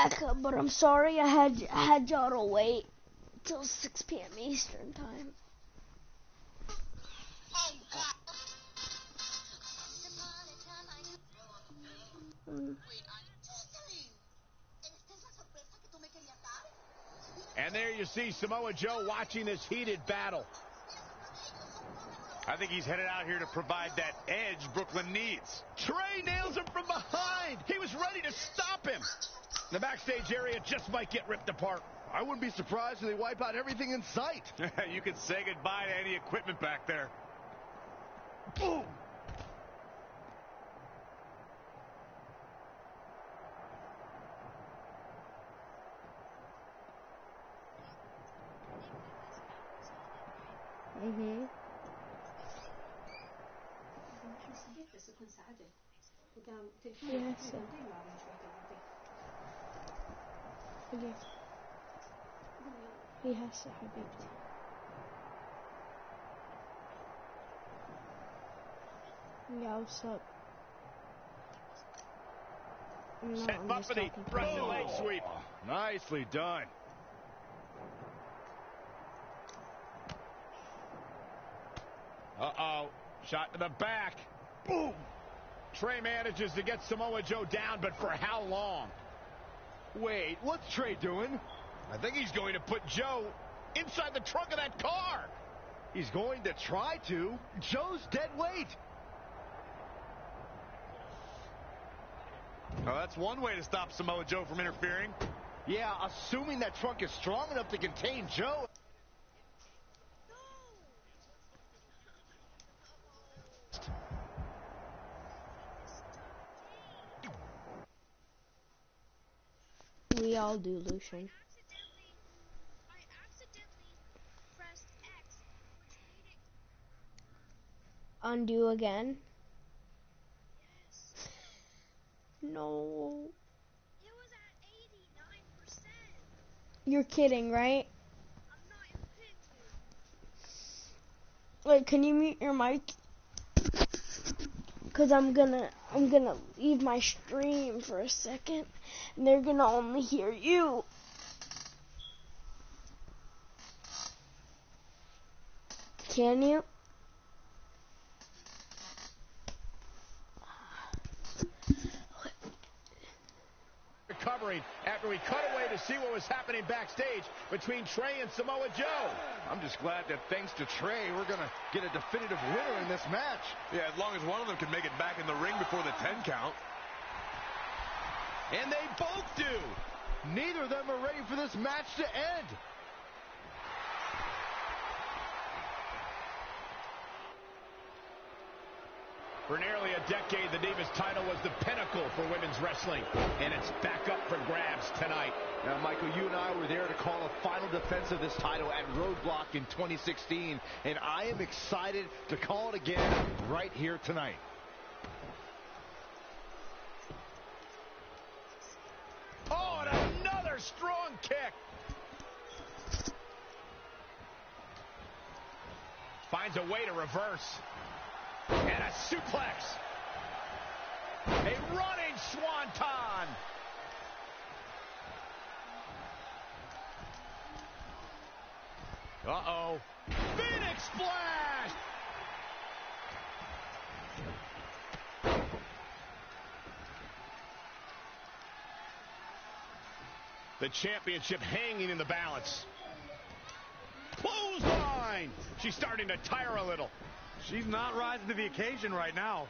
back, but I'm sorry I had y'all to wait till 6 p.m. Eastern time. And there you see Samoa Joe watching this heated battle. I think he's headed out here to provide that edge Brooklyn needs. Trey nails him from behind. He was ready to stop him. The backstage area just might get ripped apart. I wouldn't be surprised if they wipe out everything in sight. You could say goodbye to any equipment back there. Boom! Yes, حبيبتي. Yeah, what's up? No, Set I'm up just for the talking to Russian you. leg sweep. Nicely done. Uh-oh. Shot to the back. Boom. Trey manages to get Samoa Joe down, but for how long? Wait, what's Trey doing? I think he's going to put Joe inside the trunk of that car. He's going to try to. Joe's dead weight. Well, that's one way to stop Samoa Joe from interfering. Yeah, assuming that trunk is strong enough to contain Joe. We all do, Lucian. I accidentally pressed X, which made it. Undo again. Yes. No. It was at 89%. You're kidding, right? I'm not even kidding you. Wait, can you mute your mic? Cause I'm gonna leave my stream for a second, and they're gonna only hear you. Can you? Recovering after we cut away to see what was happening backstage between Trey and Samoa Joe. I'm just glad that thanks to Trey, we're going to get a definitive winner in this match. Yeah, as long as one of them can make it back in the ring before the 10 count. And they both do. Neither of them are ready for this match to end. For nearly a decade, the Divas title was the pinnacle for women's wrestling, and it's back up for grabs tonight. Now, Michael, you and I were there to call a final defense of this title at Roadblock in 2016, and I am excited to call it again right here tonight. Oh, and another strong kick. Finds a way to reverse. And a suplex. A running swanton. Uh-oh. Phoenix splash. The championship hanging in the balance. Clothesline. She's starting to tire a little. She's not rising to the occasion right now.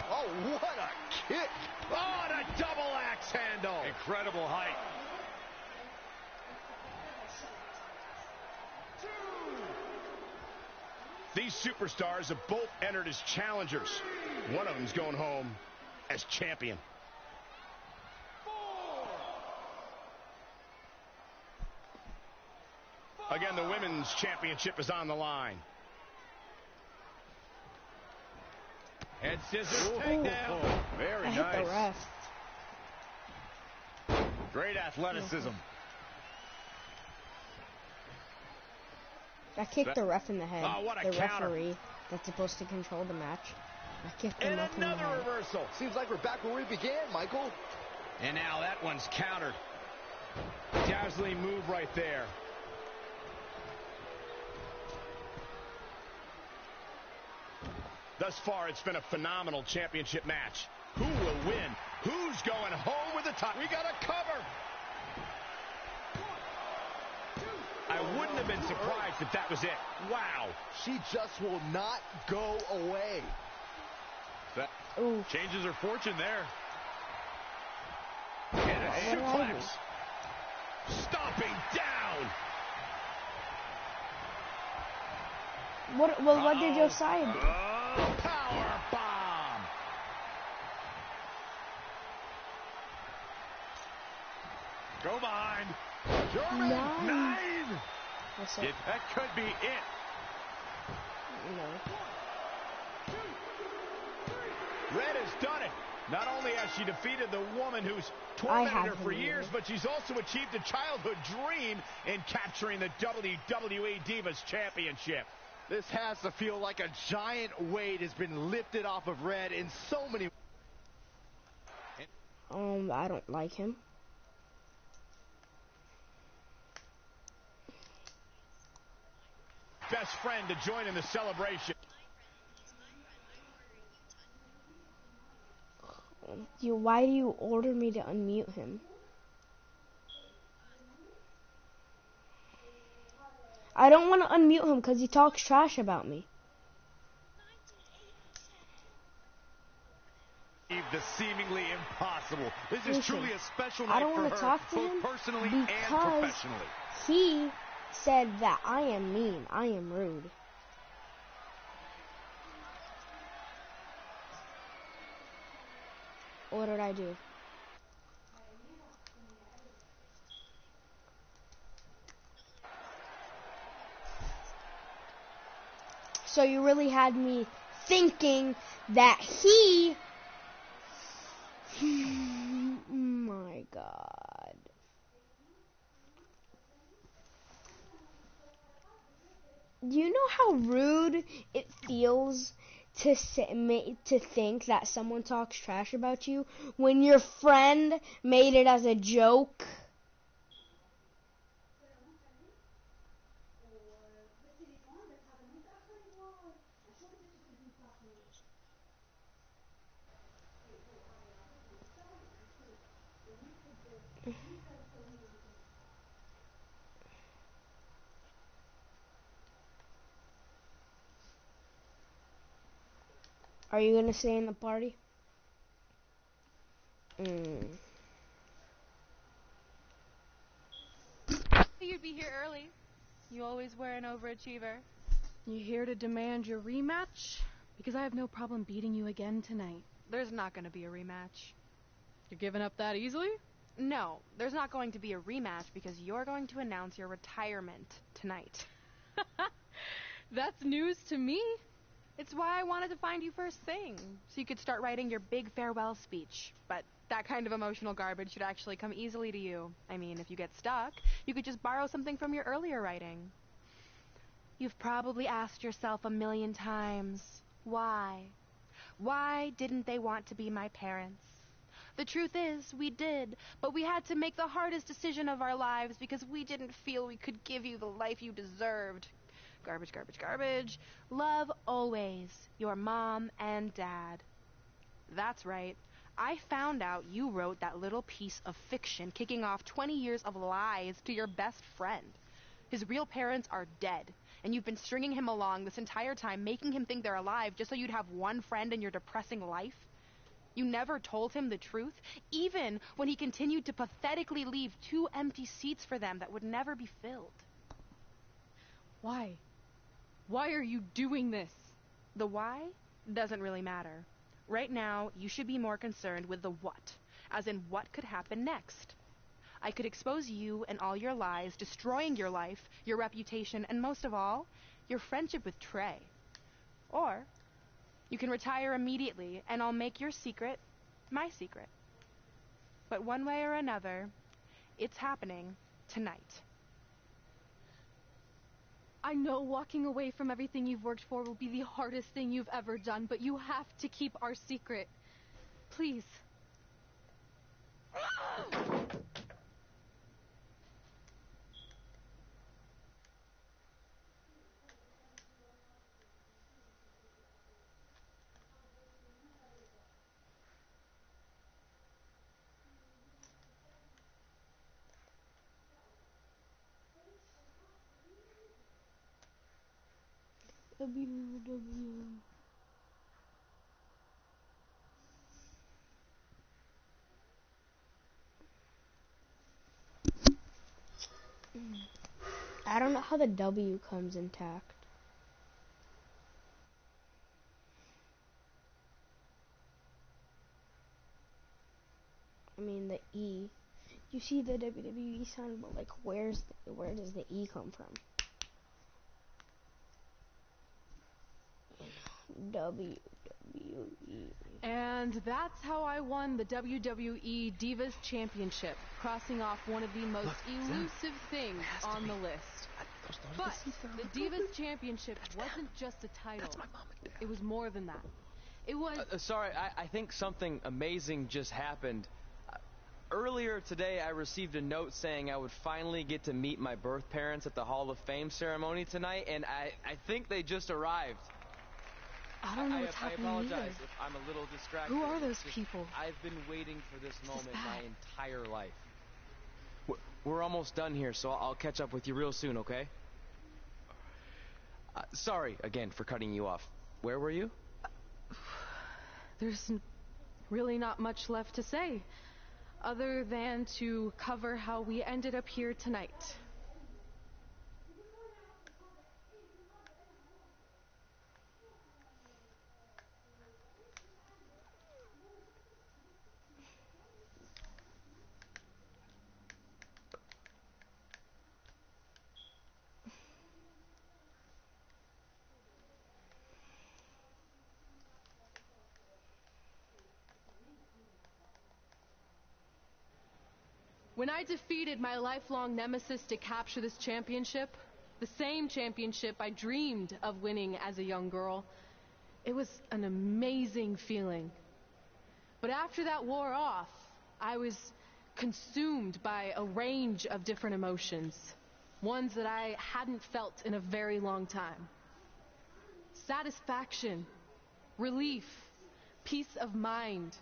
Oh, what a kick. Oh, and a double axe handle. Incredible height. These superstars have both entered as challengers. One of them's going home as champion. Again, the women's championship is on the line. Head scissors takedown. Very I nice. hit the ref. Great athleticism. I kicked the ref in the head. Oh, what a the counter. referee that's supposed to control the match. I kicked him And up in the another head. reversal. Seems like we're back where we began, Michael. And now that one's countered. Dazzling move right there. Thus far, it's been a phenomenal championship match. Who will win? Who's going home with the title? We got a cover. I wouldn't have been surprised if that was it. Wow. She just will not go away. That Ooh. changes her fortune there. And a What did I suplex. Stomping down. What did Josiah do? Power bomb. Go behind. German. 9. What's it? That could be it. No. Red has done it. Not only has she defeated the woman who's I tormented have her for him years, here. but she's also achieved a childhood dream in capturing the WWE Divas Championship. This has to feel like a giant weight has been lifted off of Red in so many. I don't like him. Best friend to join in the celebration. Why do you order me to unmute him? I don't want to unmute him because he talks trash about me. The seemingly impossible. This is Listen, truly a special I night don't for want her, to talk to both him personally and because professionally. he said that I am mean. I am rude. What did I do? So you really had me thinking that he... My God. Do you know how rude it feels to think that someone talks trash about you when your friend made it as a joke? Are you gonna stay in the party? You'd be here early. You always were an overachiever. You here to demand your rematch? Because I have no problem beating you again tonight. There's not going to be a rematch. You're giving up that easily? No, there's not going to be a rematch because you're going to announce your retirement tonight. That's news to me. It's why I wanted to find you first thing, so you could start writing your big farewell speech. But that kind of emotional garbage should actually come easily to you. I mean, if you get stuck, you could just borrow something from your earlier writing. You've probably asked yourself a million times, why? Why didn't they want to be my parents? The truth is, we did, but we had to make the hardest decision of our lives because we didn't feel we could give you the life you deserved. Garbage, garbage, garbage. Love always, your mom and dad. That's right. I found out you wrote that little piece of fiction kicking off 20 years of lies to your best friend. His real parents are dead, and you've been stringing him along this entire time, making him think they're alive just so you'd have one friend in your depressing life. You never told him the truth, even when he continued to pathetically leave 2 empty seats for them that would never be filled. Why? Why are you doing this? The why doesn't really matter. Right now, you should be more concerned with the what, as in what could happen next. I could expose you and all your lies, destroying your life, your reputation, and most of all, your friendship with Trey. Or you can retire immediately, and I'll make your secret my secret. But one way or another, it's happening tonight. I know walking away from everything you've worked for will be the hardest thing you've ever done, but you have to keep our secret. Please. WW. I don't know how the W comes intact. I mean the E. You see the WWE sign, but like where does the E come from? WWE. And that's how I won the WWE Divas Championship, crossing off one of the most elusive things on the list. But the Divas Championship wasn't just a title. It was more than that. It was... Sorry, I think something amazing just happened. Earlier today, I received a note saying I would finally get to meet my birth parents at the Hall of Fame ceremony tonight, and I think they just arrived. I don't know what's happening I apologize either. if I'm a little distracted. Who are those It's just, people? I've been waiting for this moment bad. my entire life. We're almost done here, so I'll catch up with you real soon, okay? Sorry again for cutting you off. Where were you? There's really not much left to say, other than to cover how we ended up here tonight. When I defeated my lifelong nemesis to capture this championship, the same championship I dreamed of winning as a young girl, it was an amazing feeling. But after that wore off, I was consumed by a range of different emotions, ones that I hadn't felt in a very long time. Satisfaction, relief, peace of mind.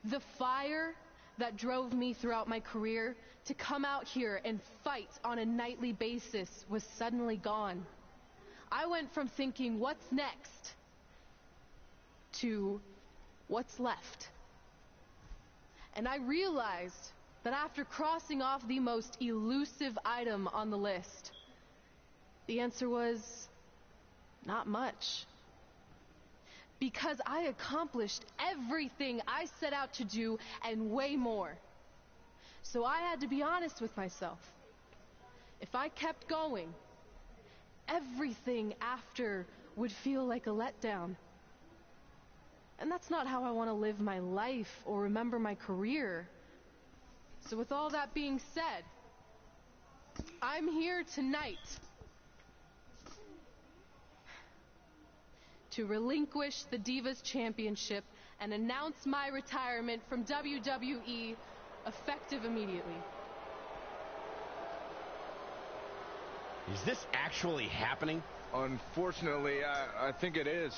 The fire that drove me throughout my career to come out here and fight on a nightly basis was suddenly gone. I went from thinking, what's next, to what's left. And I realized that after crossing off the most elusive item on the list, the answer was not much. Because I accomplished everything I set out to do and way more. So I had to be honest with myself. If I kept going, everything after would feel like a letdown. And that's not how I want to live my life or remember my career. So with all that being said, I'm here tonight to relinquish the Divas Championship and announce my retirement from WWE effective immediately. Is this actually happening? Unfortunately, I think it is.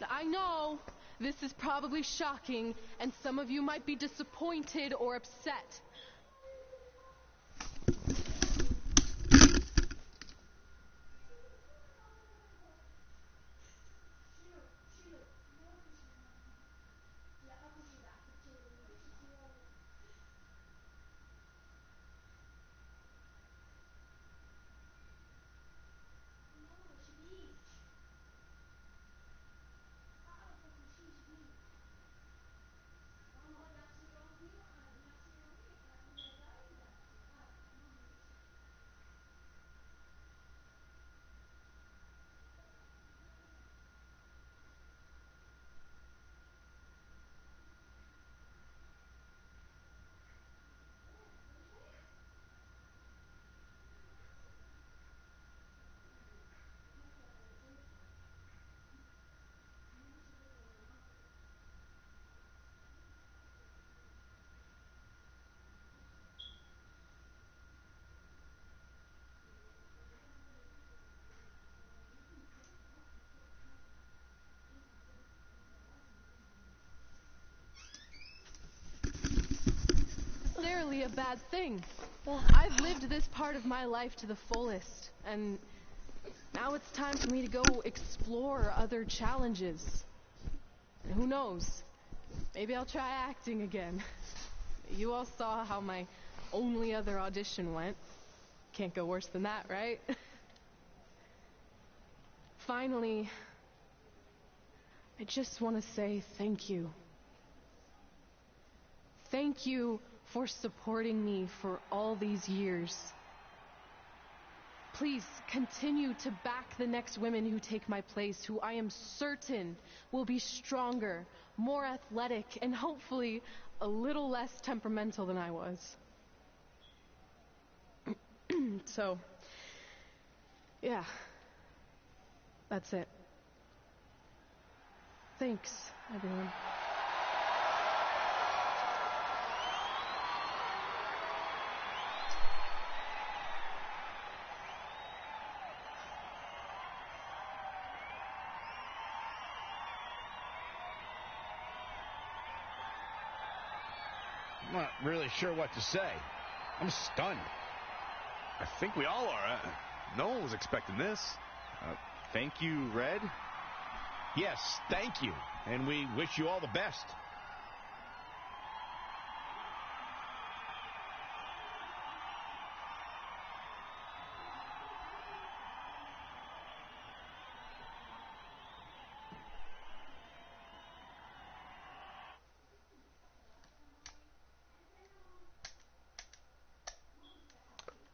Now, I know this is probably shocking, and some of you might be disappointed or upset. necessarily a bad thing. I've lived this part of my life to the fullest, and now it's time for me to go explore other challenges. And who knows? Maybe I'll try acting again. You all saw how my only other audition went. Can't go worse than that, right? Finally, I just want to say thank you. Thank you for supporting me for all these years. Please continue to back the next women who take my place, who I am certain will be stronger, more athletic, and hopefully a little less temperamental than I was. So, yeah, that's it. Thanks, everyone. I'm not really sure what to say. I'm stunned. I think we all are. No one was expecting this. Thank you, Red. Yes, thank you. And we wish you all the best.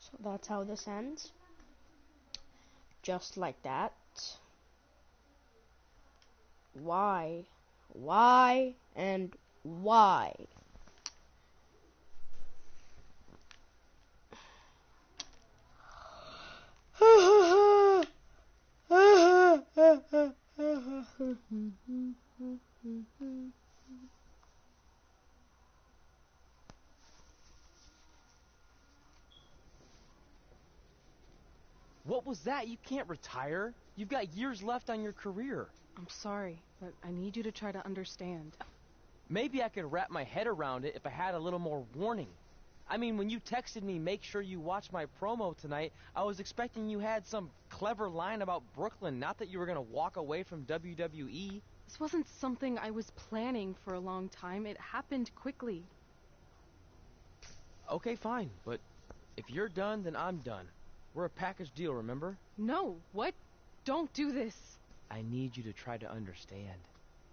So that's how this ends. Just like that. Why? Why? And why? What was that? You can't retire. You've got years left on your career. I'm sorry, but I need you to try to understand. Maybe I could wrap my head around it if I had a little more warning. I mean, when you texted me, make sure you watch my promo tonight, I was expecting you had some clever line about Brooklyn, not that you were going to walk away from WWE. This wasn't something I was planning for a long time. It happened quickly. Okay, fine, but if you're done, then I'm done. We're a package deal, remember? No, what? Don't do this. I need you to try to understand.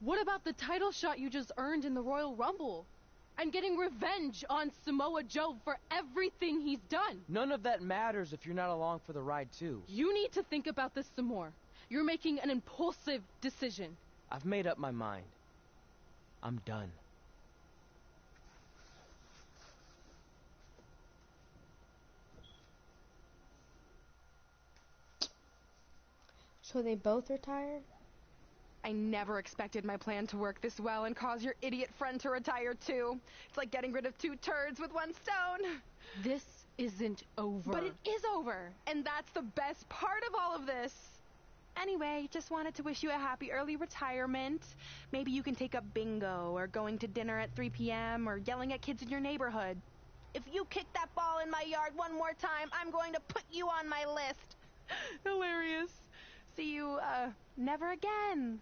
What about the title shot you just earned in the Royal Rumble? And getting revenge on Samoa Joe for everything he's done? None of that matters if you're not along for the ride, too. You need to think about this some more. You're making an impulsive decision. I've made up my mind. I'm done. So they both retired? I never expected my plan to work this well and cause your idiot friend to retire too. It's like getting rid of 2 turds with 1 stone. This isn't over. But it is over, and that's the best part of all of this. Anyway, just wanted to wish you a happy early retirement. Maybe you can take up bingo, or going to dinner at 3 p.m., or yelling at kids in your neighborhood. If you kick that ball in my yard one more time, I'm going to put you on my list. Hilarious. See you, never again.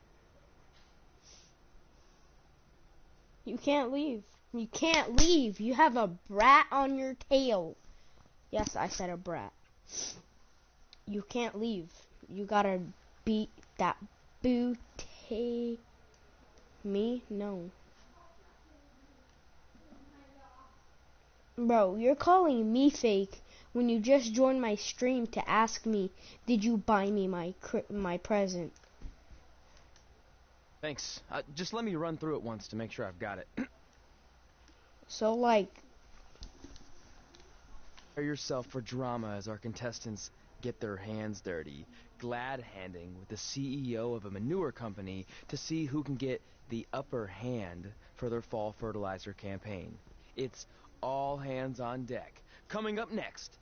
You can't leave. You can't leave. You have a brat on your tail. Yes, I said a brat. You can't leave. You gotta beat that booty. Me? No. Bro, you're calling me fake when you just joined my stream to ask me, did you buy me my present? Thanks. Just let me run through it once to make sure I've got it. So, like... Prepare yourself for drama as our contestants get their hands dirty, glad-handing with the CEO of a manure company to see who can get the upper hand for their fall fertilizer campaign. It's all hands on deck. Coming up next...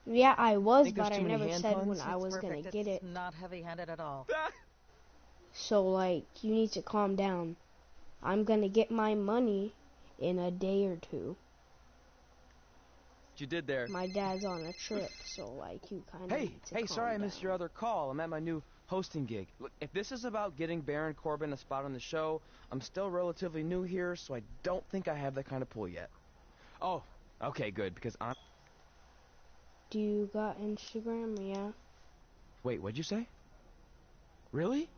Yeah, I was, Think there's but I too many never hand said puns? when I was gonna get it. It's not heavy-handed at all. So, like, you need to calm down. I'm gonna get my money, in a day or two. What you did there? My dad's on a trip, so like you kind of need to calm sorry I missed down. your other call. I'm at my new hosting gig. Look, if this is about getting Baron Corbin a spot on the show, I'm still relatively new here, so I don't think I have that kind of pull yet. Oh, okay, good, because I'm... Do you got Instagram? Yeah. Wait, what'd you say? Really?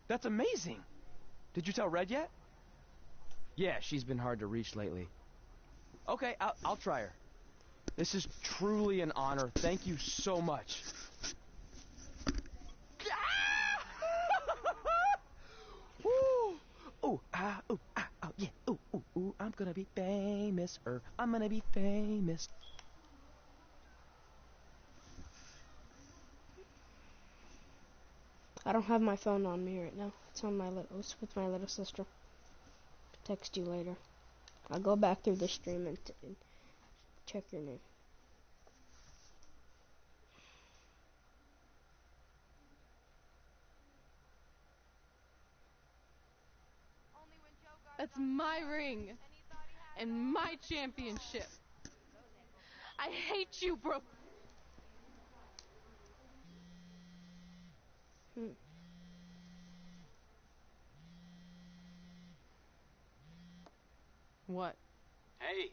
That's amazing. Did you tell Red yet? Yeah, she's been hard to reach lately. Okay, I'll try her. This is truly an honor. Thank you so much. Ooh, yeah. Ooh, I'm gonna be famous. I'm gonna be famous. I don't have my phone on me right now. It's on it's with my little sister. Text you later. I'll go back through the stream and check your name. That's my ring and my championship. I hate you, bro. What? Hey,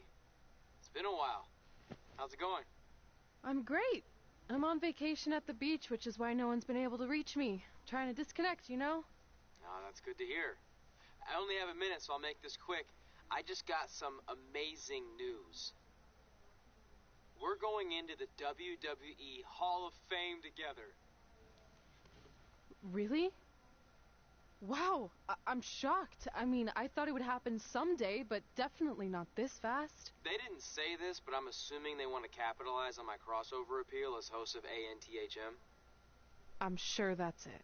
it's been a while. How's it going? I'm great. I'm on vacation at the beach, which is why no one's been able to reach me. Trying to disconnect, you know? Oh, that's good to hear. I only have a minute, so I'll make this quick. I just got some amazing news. We're going into the WWE Hall of Fame together. Really? Wow, I'm shocked. I mean, I thought it would happen someday, but definitely not this fast. They didn't say this, but I'm assuming they want to capitalize on my crossover appeal as host of ANTHM. I'm sure that's it.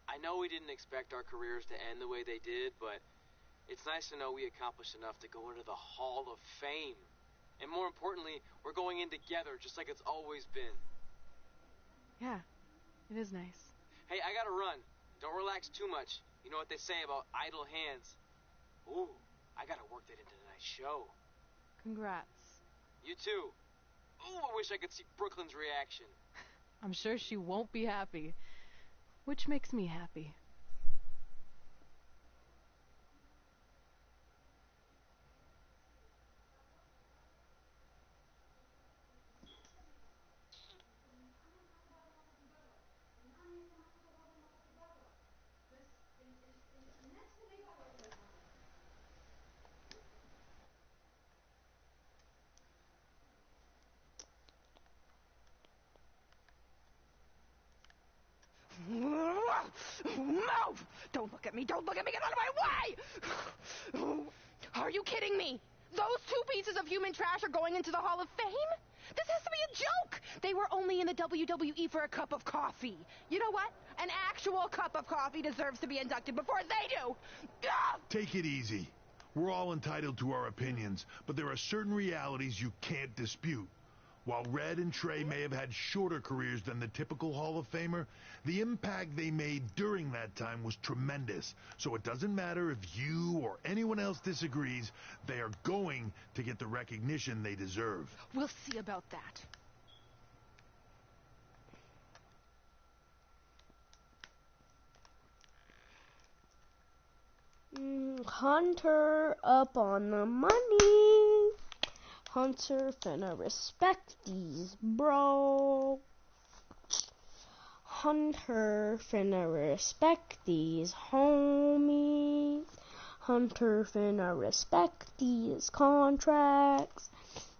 I know we didn't expect our careers to end the way they did, but it's nice to know we accomplished enough to go into the Hall of Fame. And more importantly, we're going in together, just like it's always been. Yeah, it is nice. Hey, I gotta run. Don't relax too much. You know what they say about idle hands. Ooh, I gotta work that into tonight's show. Congrats. You too. Ooh, I wish I could see Brooklyn's reaction. I'm sure she won't be happy, which makes me happy. Move! Don't look at me! Don't look at me! Get out of my way! Are you kidding me? Those two pieces of human trash are going into the Hall of Fame? This has to be a joke! They were only in the WWE for a cup of coffee. You know what? An actual cup of coffee deserves to be inducted before they do! Ugh! Take it easy. We're all entitled to our opinions, but there are certain realities you can't dispute. While Red and Trey may have had shorter careers than the typical Hall of Famer, the impact they made during that time was tremendous. So it doesn't matter if you or anyone else disagrees, they are going to get the recognition they deserve. We'll see about that. Hunter up on the money. Hunter finna respect these, bro. Hunter finna respect these, homies. Hunter finna respect these contracts.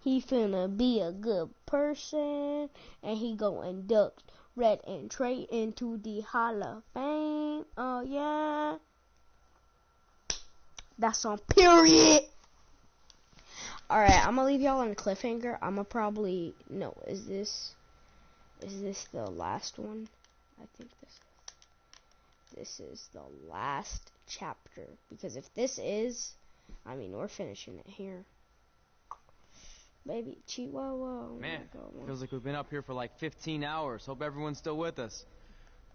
He finna be a good person, and he go induct Red and Trey into the Hall of Fame. Oh yeah. That's on period. Alright, I'm gonna leave y'all on a cliffhanger. I'm gonna probably... No, is this the last one? I think this is the last chapter. Because if this is... I mean, we're finishing it here. Baby, Chihuahua. Man, feels like we've been up here for like 15 hours. Hope everyone's still with us.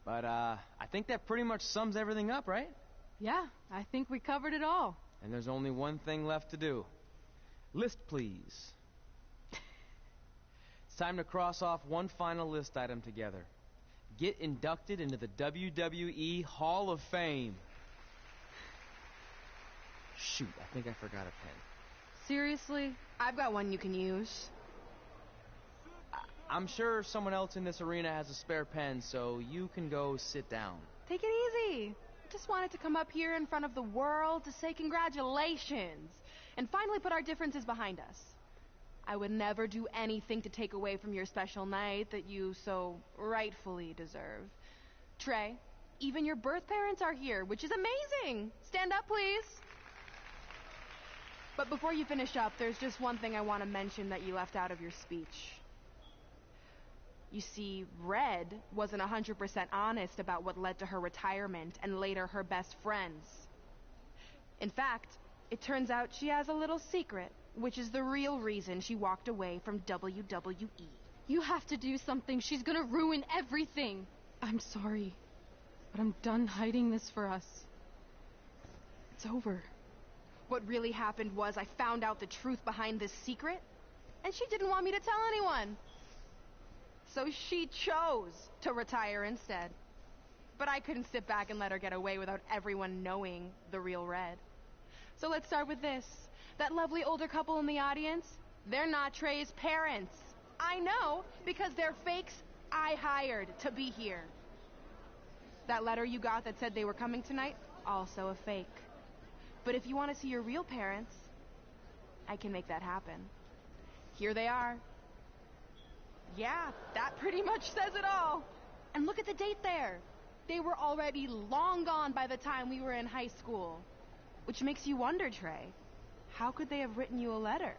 But, I think that pretty much sums everything up, right? Yeah, I think we covered it all. And there's only one thing left to do. List, please. It's time to cross off one final list item together. Get inducted into the WWE Hall of Fame. Shoot, I think I forgot a pen. Seriously? I've got one you can use. I'm sure someone else in this arena has a spare pen, so you can go sit down. Take it easy. I just wanted to come up here in front of the world to say congratulations and finally put our differences behind us. I would never do anything to take away from your special night that you so rightfully deserve. Trey, even your birth parents are here, which is amazing. Stand up, please. But before you finish up, there's just one thing I want to mention that you left out of your speech. You see, Red wasn't 100% honest about what led to her retirement and later her best friends. In fact, it turns out she has a little secret, which is the real reason she walked away from WWE. You have to do something. She's gonna ruin everything. I'm sorry, but I'm done hiding this for us. It's over. What really happened was I found out the truth behind this secret, and she didn't want me to tell anyone. So she chose to retire instead. But I couldn't sit back and let her get away without everyone knowing the real Red. So let's start with this. That lovely older couple in the audience, they're not Trey's parents. I know, because they're fakes I hired to be here. That letter you got that said they were coming tonight, also a fake. But if you want to see your real parents, I can make that happen. Here they are. Yeah, that pretty much says it all. And look at the date there. They were already long gone by the time we were in high school. Which makes you wonder, Trey, how could they have written you a letter?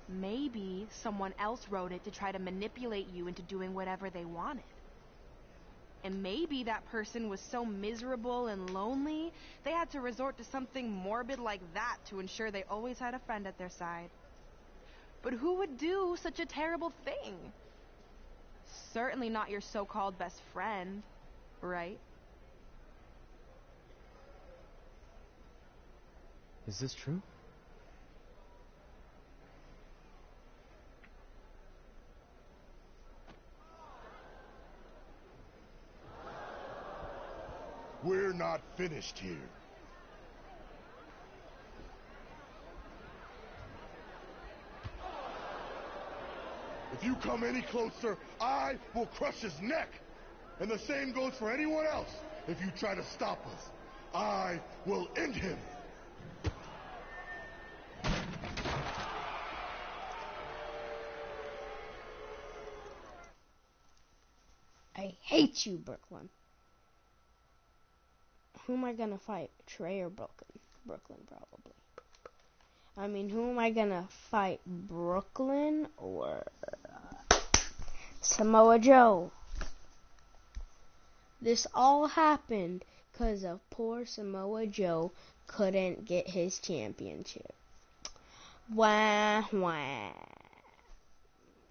Maybe someone else wrote it to try to manipulate you into doing whatever they wanted. And maybe that person was so miserable and lonely, they had to resort to something morbid like that to ensure they always had a friend at their side. But who would do such a terrible thing? Certainly not your so-called best friend, right? Is this true? We're not finished here. If you come any closer, I will crush his neck. And the same goes for anyone else. If you try to stop us, I will end him. I hate you, Brooklyn. Who am I gonna fight? Trey or Brooklyn? Brooklyn, probably. I mean, who am I gonna fight? Brooklyn or Samoa Joe? This all happened because of poor Samoa Joe couldn't get his championship. Wah, wah.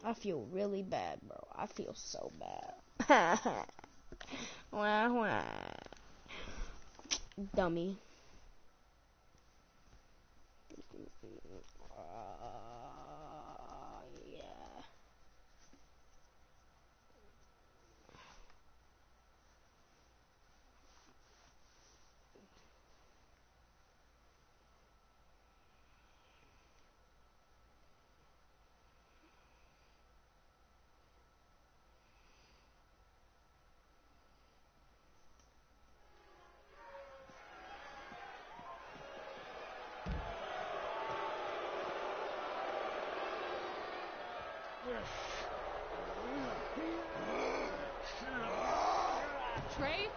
I feel really bad, bro. I feel so bad. Wah, wah. Dummy. Yeah. Trey?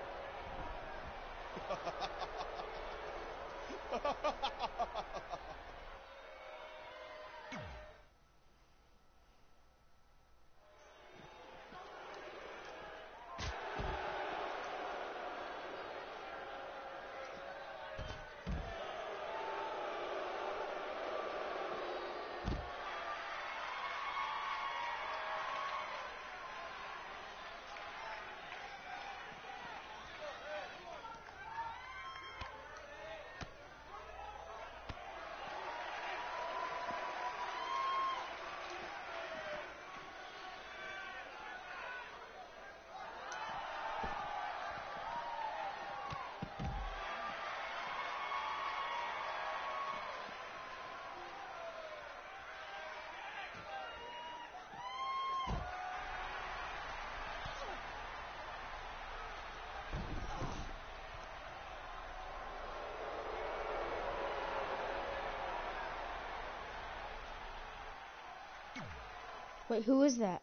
Wait, who is that?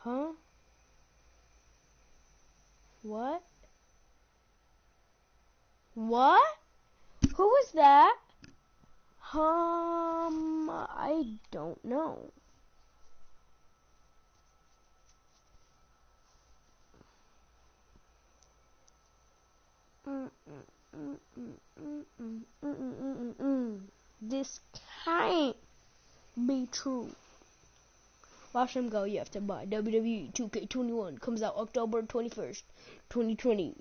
Huh? What? What? Who is that? I don't know. This can't be true. Watch them go. You have to buy WWE2k21. Comes out October 21st, 2020.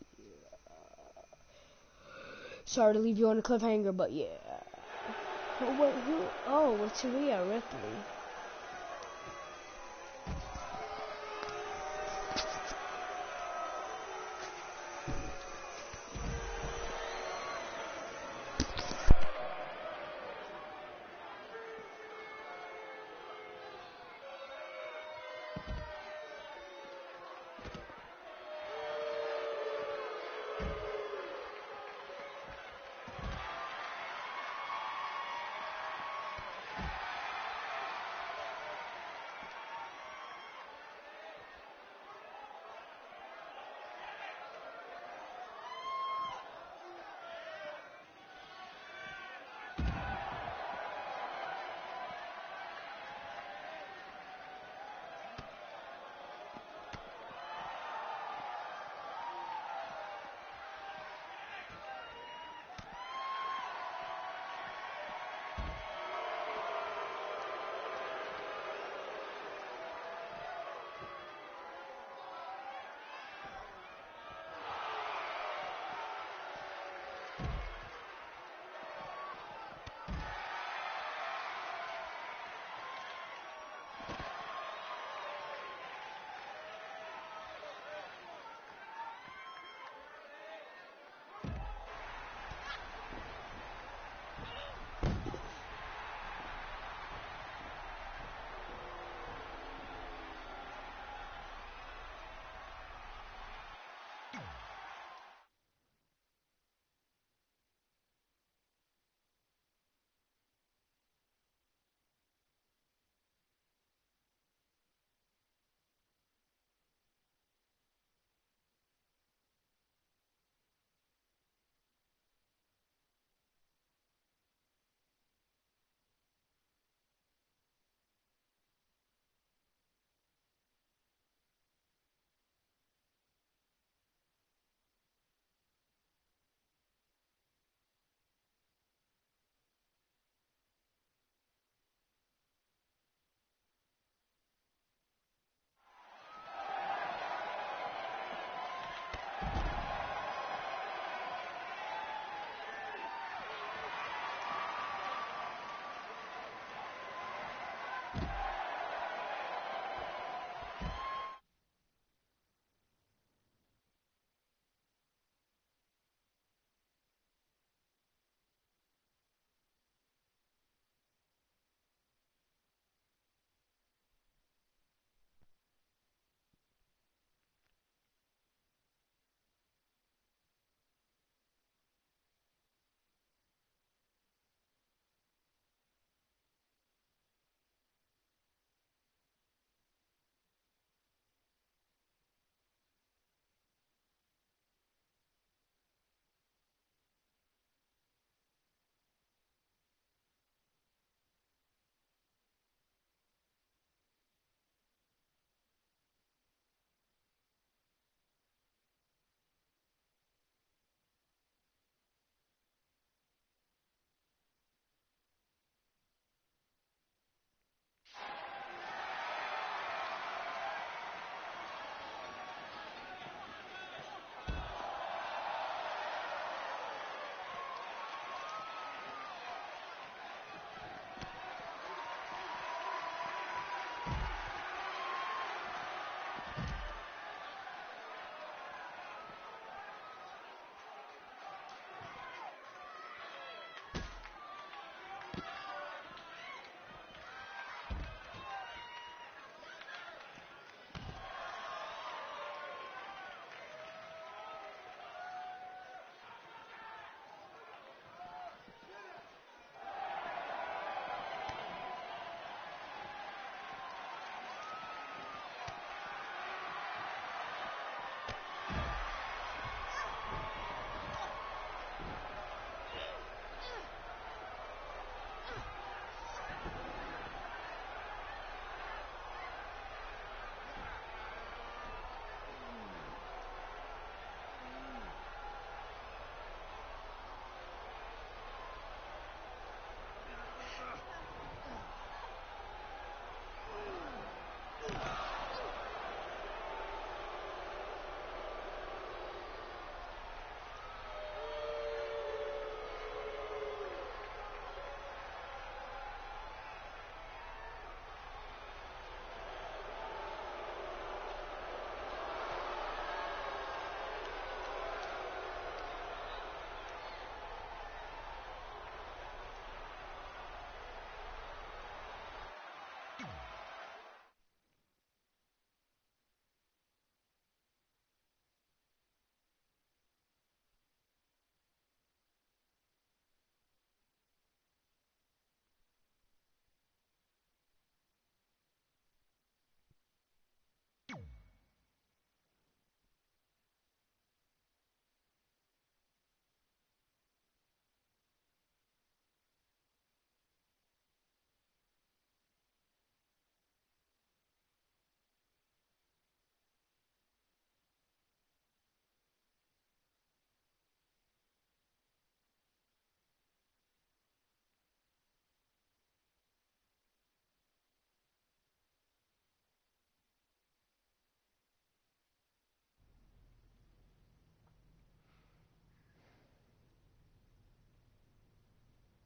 Sorry to leave you on a cliffhanger, but yeah. Oh, wait, who? Oh, it's Rhea Ripley.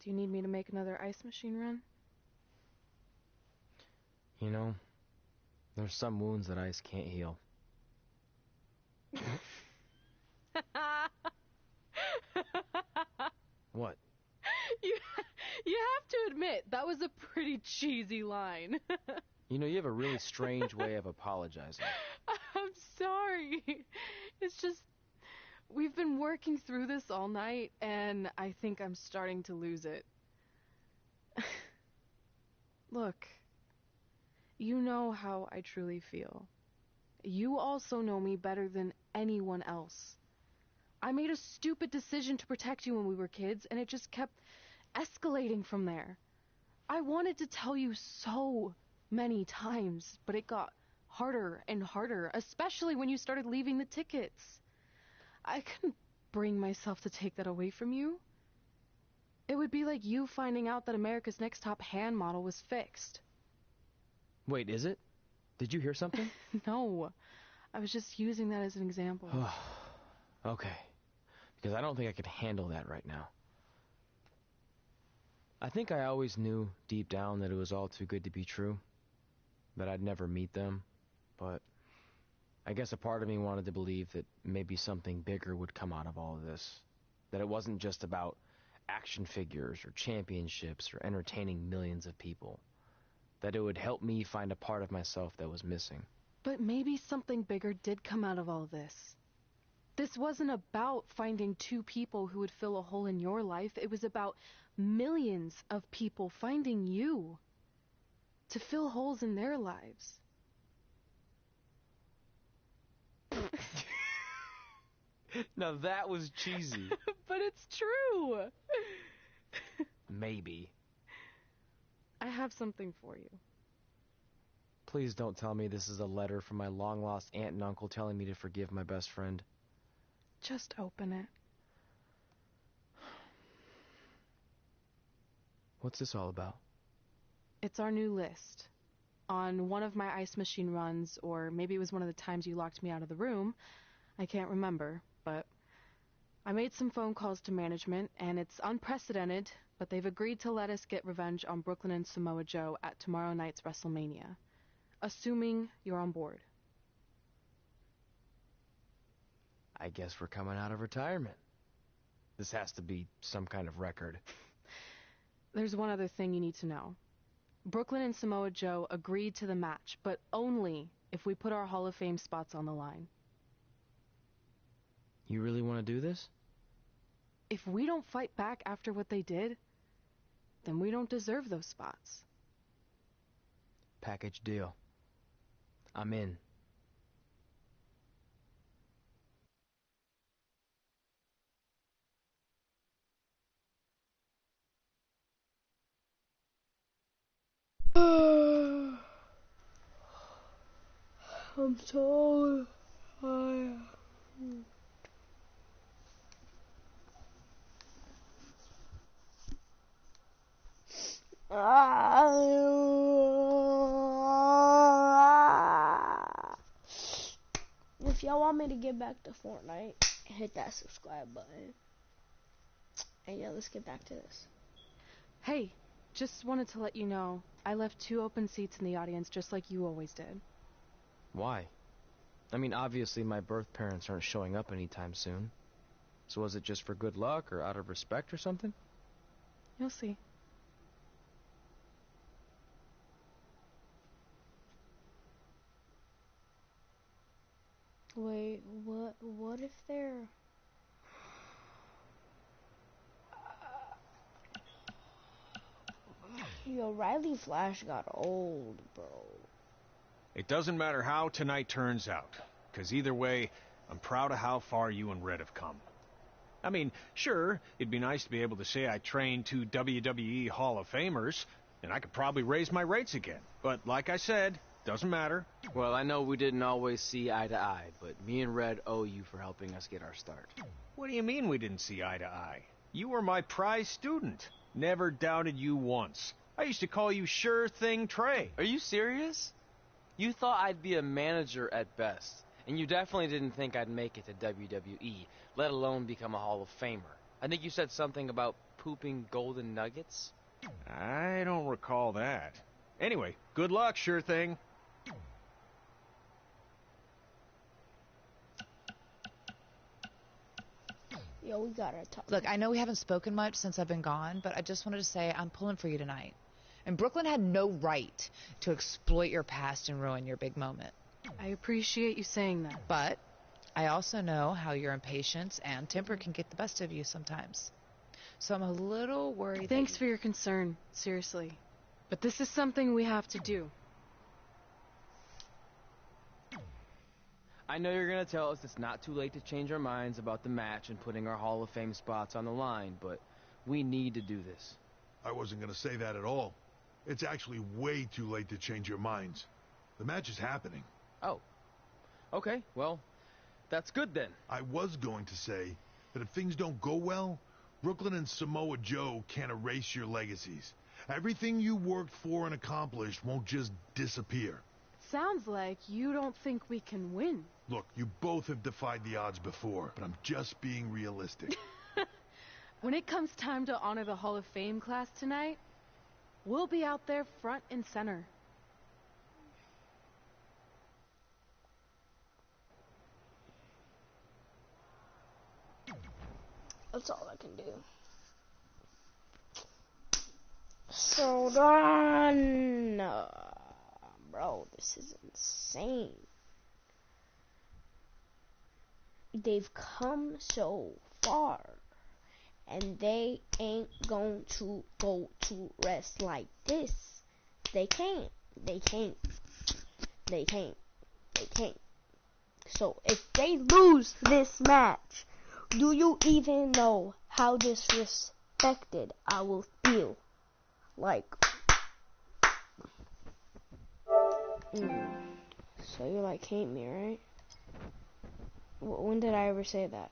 Do you need me to make another ice machine run? You know, there's some wounds that ice can't heal. What? You have to admit, that was a pretty cheesy line. You know, you have a really strange way of apologizing. I'm sorry. It's just, we've been working through this all night, and I think I'm starting to lose it. Look, you know how I truly feel. You also know me better than anyone else. I made a stupid decision to protect you when we were kids, and it just kept escalating from there. I wanted to tell you so many times, but it got harder and harder, especially when you started leaving the tickets. I couldn't bring myself to take that away from you. It would be like you finding out that America's Next Top Hand model was fixed. Wait, is it? Did you hear something? No, I was just using that as an example. Okay, because I don't think I could handle that right now. I think I always knew deep down that it was all too good to be true, that I'd never meet them, but I guess a part of me wanted to believe that maybe something bigger would come out of all of this, that it wasn't just about action figures or championships or entertaining millions of people, that it would help me find a part of myself that was missing. But maybe something bigger did come out of all this. This wasn't about finding two people who would fill a hole in your life. It was about millions of people finding you to fill holes in their lives. Now that was cheesy. But it's true. Maybe. I have something for you. Please don't tell me this is a letter from my long-lost aunt and uncle telling me to forgive my best friend. Just open it. What's this all about? It's our new list. On one of my ice machine runs, or maybe it was one of the times you locked me out of the room, I can't remember, but I made some phone calls to management, and it's unprecedented, but they've agreed to let us get revenge on Brooklyn and Samoa Joe at tomorrow night's WrestleMania, assuming you're on board. I guess we're coming out of retirement. This has to be some kind of record. There's one other thing you need to know. Brooklyn and Samoa Joe agreed to the match, but only if we put our Hall of Fame spots on the line. You really want to do this? If we don't fight back after what they did, then we don't deserve those spots. Package deal. I'm in. I'm so tired. If y'all want me to get back to Fortnite, hit that subscribe button. And yeah, let's get back to this. Hey, just wanted to let you know, I left 2 open seats in the audience just like you always did. Why? I mean, obviously my birth parents aren't showing up anytime soon. So was it just for good luck or out of respect or something? You'll see. Wait, what if they're... Yo, Riley Flash got old, bro. It doesn't matter how tonight turns out, because either way, I'm proud of how far you and Red have come. I mean, sure, it'd be nice to be able to say I trained 2 WWE Hall of Famers, and I could probably raise my rates again. But like I said, doesn't matter. Well, I know we didn't always see eye to eye, but me and Red owe you for helping us get our start. What do you mean we didn't see eye to eye? You were my prize student. Never doubted you once. I used to call you Sure Thing Trey. Are you serious? You thought I'd be a manager at best, and you definitely didn't think I'd make it to WWE, let alone become a Hall of Famer. I think you said something about pooping golden nuggets. I don't recall that. Anyway, good luck, sure thing. Yo, we gotta talk. Look, I know we haven't spoken much since I've been gone, but I just wanted to say I'm pulling for you tonight. And Brooklyn had no right to exploit your past and ruin your big moment. I appreciate you saying that. But I also know how your impatience and temper can get the best of you sometimes. So I'm a little worried. Thanks for your concern, seriously. But this is something we have to do. I know you're going to tell us it's not too late to change our minds about the match and putting our Hall of Fame spots on the line, but we need to do this. I wasn't going to say that at all. It's actually way too late to change your minds. The match is happening. Oh. Okay, well, that's good then. I was going to say that if things don't go well, Brooklyn and Samoa Joe can't erase your legacies. Everything you worked for and accomplished won't just disappear. Sounds like you don't think we can win. Look, you both have defied the odds before, but I'm just being realistic. When it comes time to honor the Hall of Fame class tonight, we'll be out there front and center. That's all I can do. So done. Bro, this is insane. They've come so far, and they ain't going to go to rest like this. They can't. They can't. They can't. They can't. So if they lose this match, do you even know how disrespected I will feel? Like, so you like hate me, right? When did I ever say that?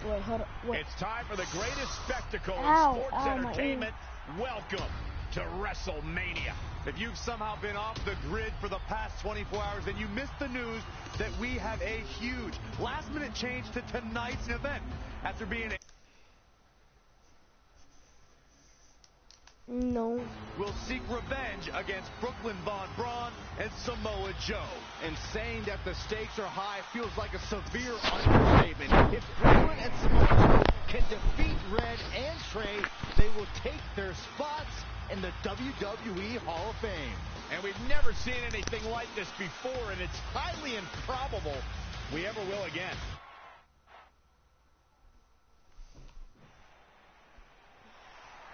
Wait, hold on. Wait. It's time for the greatest spectacle in Ow, sports ow, my entertainment. Welcome to WrestleMania. If you've somehow been off the grid for the past 24 hours, then you missed the news that we have a huge last-minute change to tonight's event. After being No. will seek revenge against Brooklyn Von Braun and Samoa Joe. And saying that the stakes are high feels like a severe understatement. If Brooklyn and Samoa Joe can defeat Red and Trey, they will take their spots in the WWE Hall of Fame. And we've never seen anything like this before, and it's highly improbable we ever will again.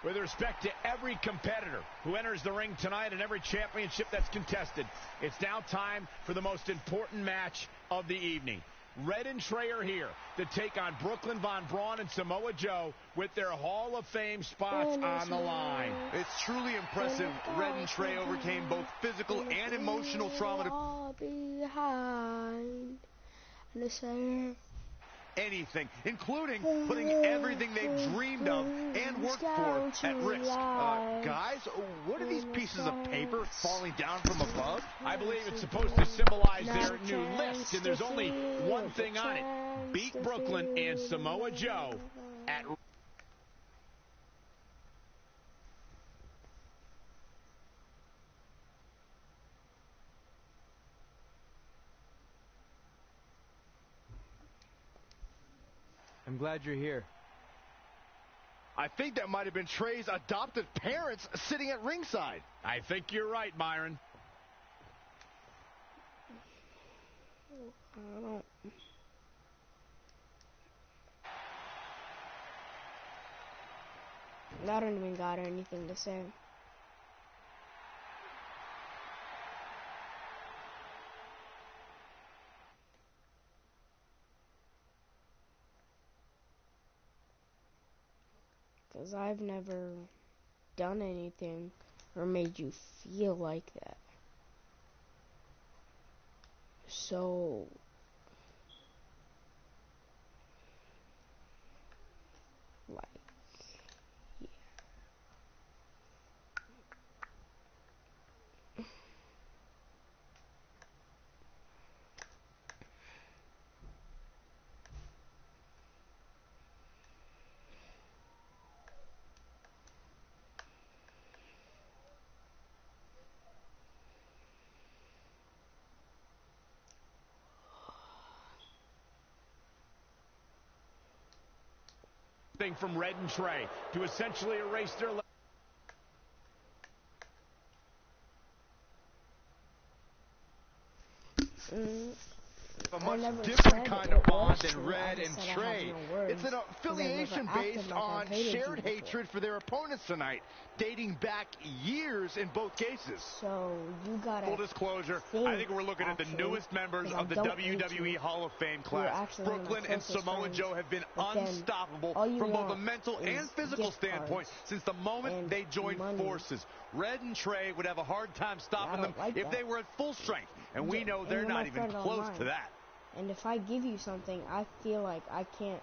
With respect to every competitor who enters the ring tonight and every championship that's contested, it's now time for the most important match of the evening. Red and Trey are here to take on Brooklyn Von Braun and Samoa Joe with their Hall of Fame spots on the line. It's truly impressive. Red and Trey overcame both physical and emotional trauma to anything, including putting everything they've dreamed of and worked for at risk. Guys, what are these pieces of paper falling down from above? I believe it's supposed to symbolize their new list, and there's only one thing on it. Beat Brooklyn and Samoa Joe at I'm glad you're here. I think that might have been Trey's adopted parents sitting at ringside. I think you're right, Myron. I don't even got anything to say. Because I've never done anything or made you feel like that. So, like, yeah. thing from Red and Trey to essentially erase their... A much different kind of bond than Red and Trey. It's an affiliation based on shared hatred for their opponents tonight, dating back years in both cases. So you gotta. Full disclosure, I think we're looking at the newest members of the WWE Hall of Fame class. Brooklyn and Samoa Joe have been unstoppable from both a mental and physical standpoint since the moment they joined forces. Red and Trey would have a hard time stopping them if they were at full strength, and we know they're not even close to that. And if I give you something, I feel like I can't.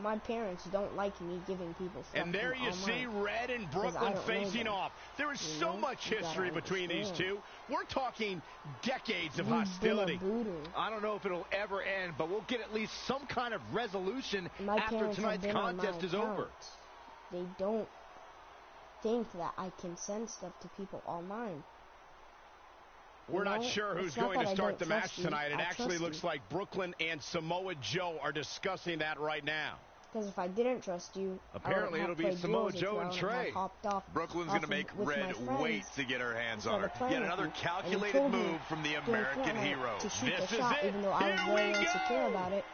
My parents don't like me giving people stuff. And there you see Red and Brooklyn facing off. There is so much history between these two. We're talking decades of hostility. I don't know if it'll ever end, but we'll get at least some kind of resolution after tonight's contest is over. They don't think that I can send stuff to people online. We're not sure who's going to start the match tonight. It actually looks like Brooklyn and Samoa Joe are discussing that right now. Because if I didn't trust you, apparently it'll be Samoa Joe and Trey. Brooklyn's going to make Red wait to get her hands on her. Yet another calculated move from the American hero. To shoot the shot, even though I was very insecure about it.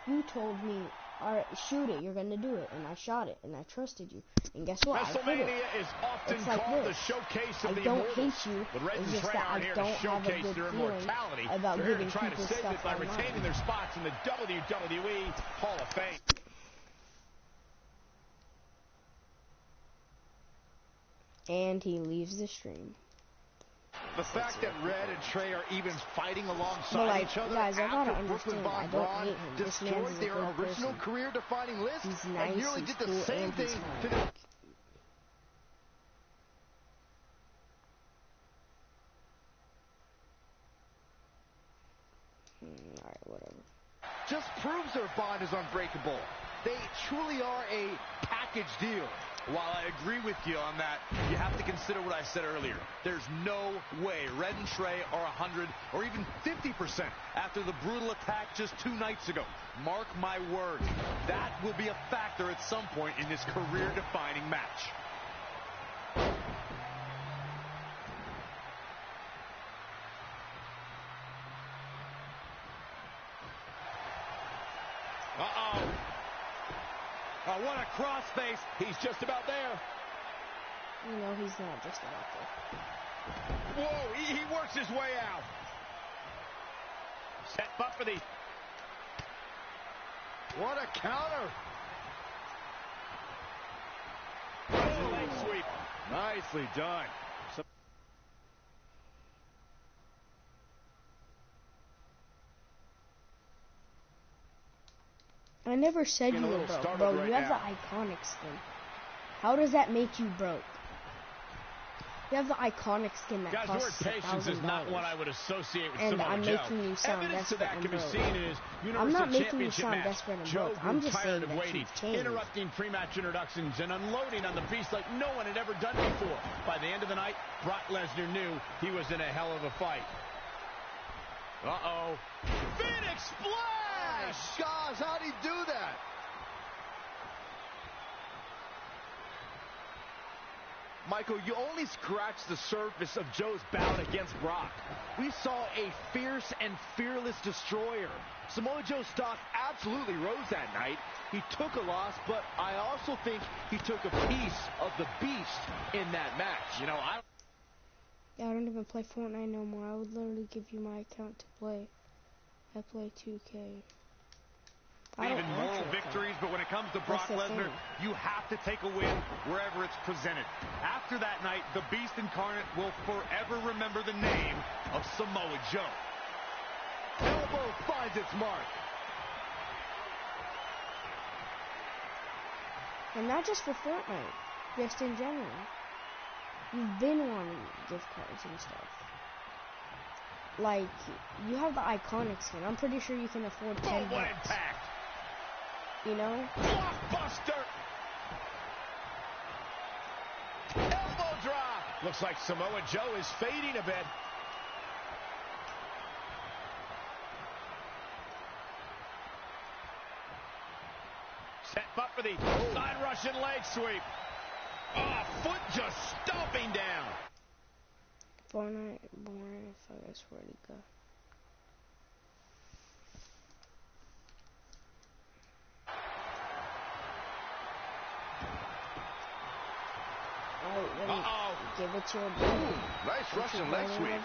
You told me, all right, shoot it, you're going to do it. And I shot it, and I trusted you. And guess what? WrestleMania is often called the showcase of the immortals. I don't hate you. But Red and It's just Trey that I aren't here don't to have a showcase good their feeling immortality. about They're here giving to try to people save stuff it by online. retaining their spots in the WWE Hall of Fame. And he leaves the stream. The fact that Red and Trey are even fighting alongside each other guys, after Brooklyn Von Braun destroyed their original career-defining list, and nearly did the same thing to the... Alright, whatever. Just proves their bond is unbreakable. They truly are a package deal. While I agree with you on that, you have to consider what I said earlier. There's no way Red and Trey are 100 or even 50% after the brutal attack just 2 nights ago. Mark my words, that will be a factor at some point in this career-defining match. Uh-oh. Oh, what a crossface. He's just about there. No, he's not just about there. Whoa, he works his way out. Set up for the... What a counter. Oh, leg sweep. Nicely done. I never said you were broke, bro. You have the iconic skin. How does that make you broke? You have the iconic skin that costs $1,000. Patience is not what I would associate with and Samoa I'm Joe. making you sound Evidence desperate to that and can be broke. seen in his I'm Universal not making you Championship sound match. desperate and Joe broke. I'm just tired saying of that waiting, you've changed. interrupting pre-match introductions and unloading on the beast like no one had ever done before. By the end of the night, Brock Lesnar knew he was in a hell of a fight. Uh-oh. Phoenix Splash! Oh, gosh, how'd he do that? Michael, you only scratched the surface of Joe's bout against Brock. We saw a fierce and fearless destroyer. Samoa Joe's stock absolutely rose that night. He took a loss, but I also think he took a piece of the beast in that match. You know, I don't even play Fortnite no more. I would literally give you my account to play. I play 2K. Even moral victories, but when it comes to Brock Lesnar, you have to take a win wherever it's presented. After that night, the Beast Incarnate will forever remember the name of Samoa Joe. Elbow finds its mark. And not just for Fortnite, just in general. You've been wanting gift cards and stuff. Like, you have the iconic skin. I'm pretty sure you can afford $10. What impact! You know? Blockbuster! Elbow drop! Looks like Samoa Joe is fading a bit. Set up for the side Russian leg sweep. Oh, foot just stomping down. Fortnite, boring, so I swear to God. Uh-oh. Give it to your boy. Nice Russian leg sweep.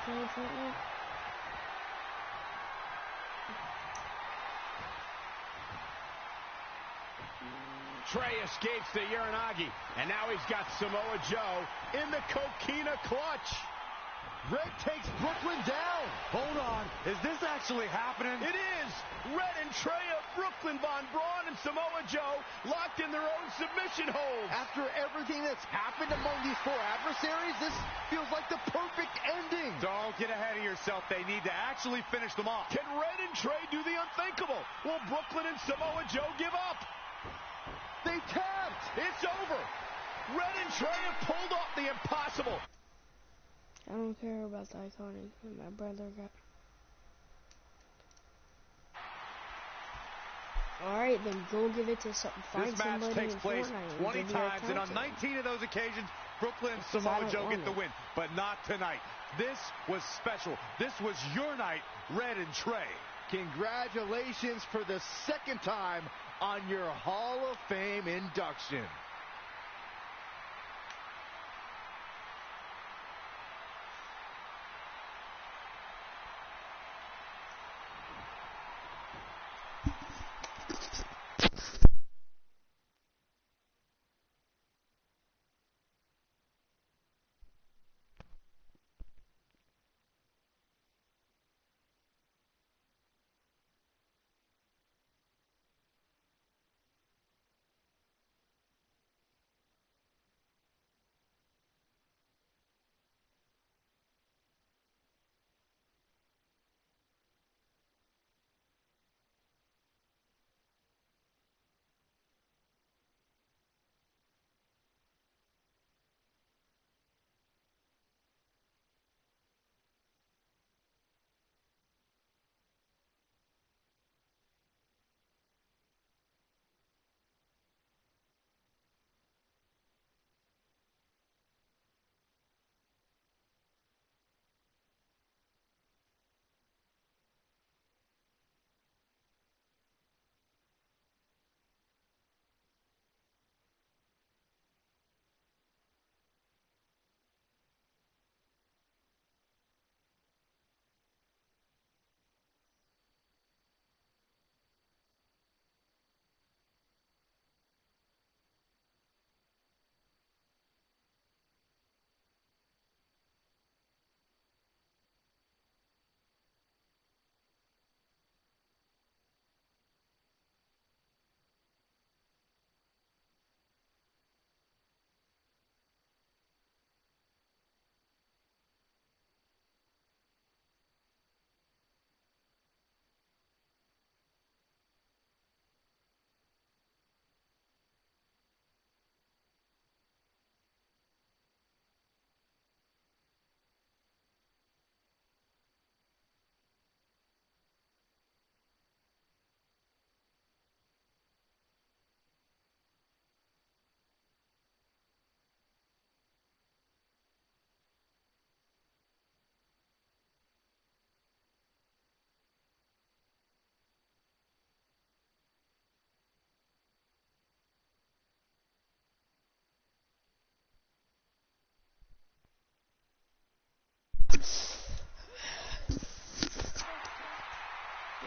Trey escapes the Uranagi, and now he's got Samoa Joe in the coquina clutch. Red takes Brooklyn down. Hold on. Is this actually happening? It is. Red and Trey of Brooklyn, Von Braun, and Samoa Joe locked in their own submission holds. After everything that's happened among these four adversaries, this feels like the perfect ending. Don't get ahead of yourself. They need to actually finish them off. Can Red and Trey do the unthinkable? Will Brooklyn and Samoa Joe give up? They tapped. It's over. Red and Trey have pulled off the impossible. I don't care about the iconic. My brother got. Alright, then go give it to something. Find This match somebody takes in place Fortnite 20 and give your times, and on account 19 of those occasions, Brooklyn and I Samoa don't Joe want get the it. win. But not tonight. This was special. This was your night, Red and Trey. Congratulations for the second time on your Hall of Fame induction.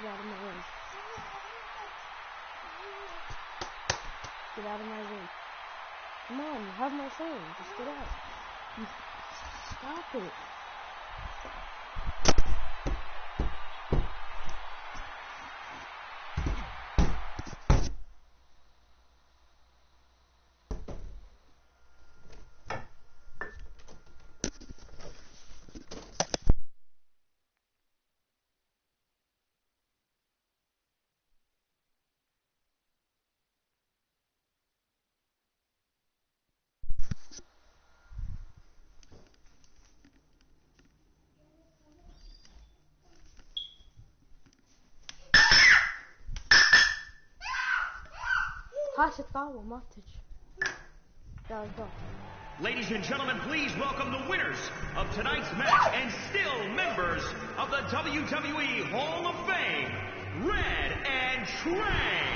Get out of my room. Get out of my room. Come on, you have my phone. Just get out. Stop it. Hashikawa Matic. There we go. Ladies and gentlemen, please welcome the winners of tonight's match and still members of the WWE Hall of Fame, Red and Trey.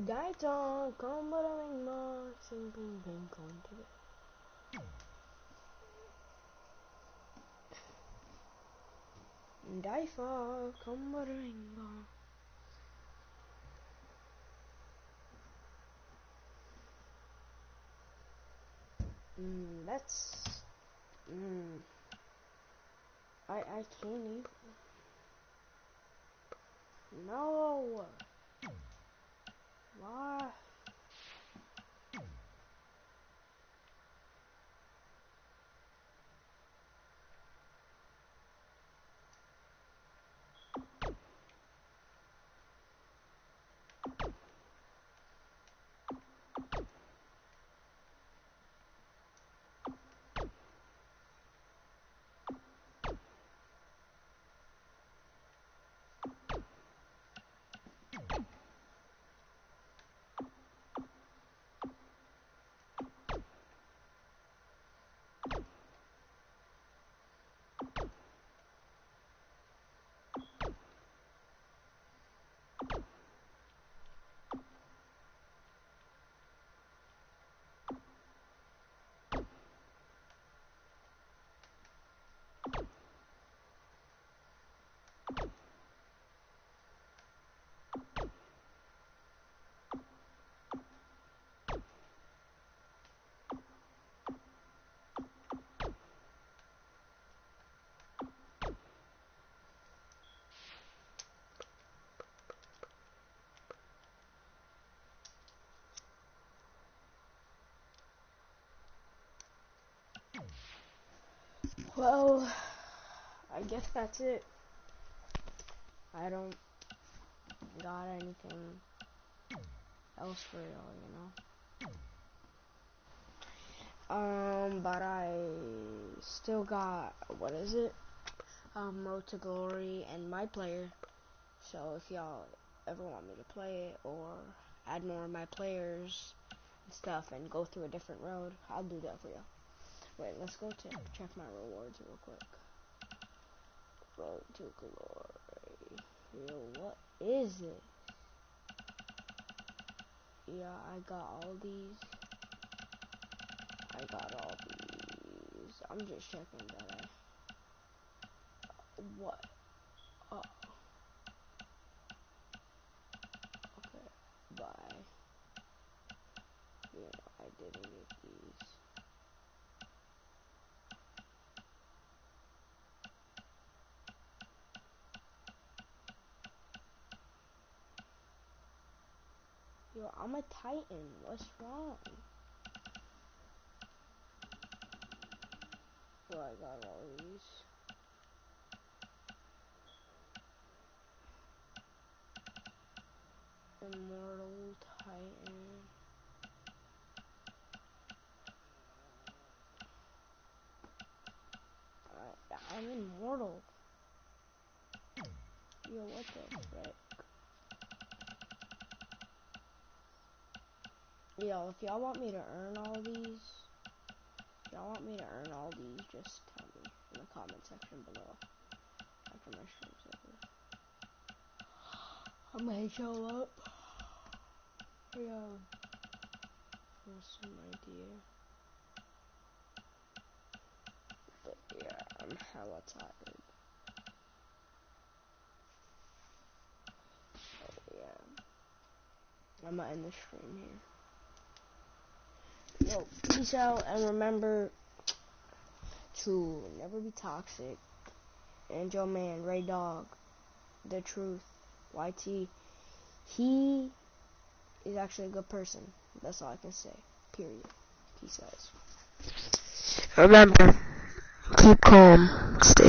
Daito, combating marks and ping ping going to it. Daifa, combating marks. That's. I can't even. No. Why? Well, I guess that's it. I don't got anything else for y'all, but I still got, what is it? Road to Glory and My Player. So if y'all ever want me to play it or add more of my players and stuff and go through a different road, I'll do that for y'all. Wait, let's go to check my rewards real quick. Road to Glory. Yo, what is it? Yeah, I got all these. I'm just checking that what? Oh. Okay, bye. Yeah, I didn't get these. Yo, I'm a Titan. What's wrong? Yo, I got all these. Immortal Titan. I'm immortal. Yo, what the frick? Yo, if y'all want me to earn all these, just tell me in the comment section below. After my stream's over, I might show up. Yeah, here's some idea. But yeah, I'm hella tired. Oh yeah, I'm gonna end the stream here. Yo, peace out, and remember to never be toxic. And your man, Ray Dog, the truth, YT, he is actually a good person. That's all I can say. Period. Peace out. Remember, keep calm. Stay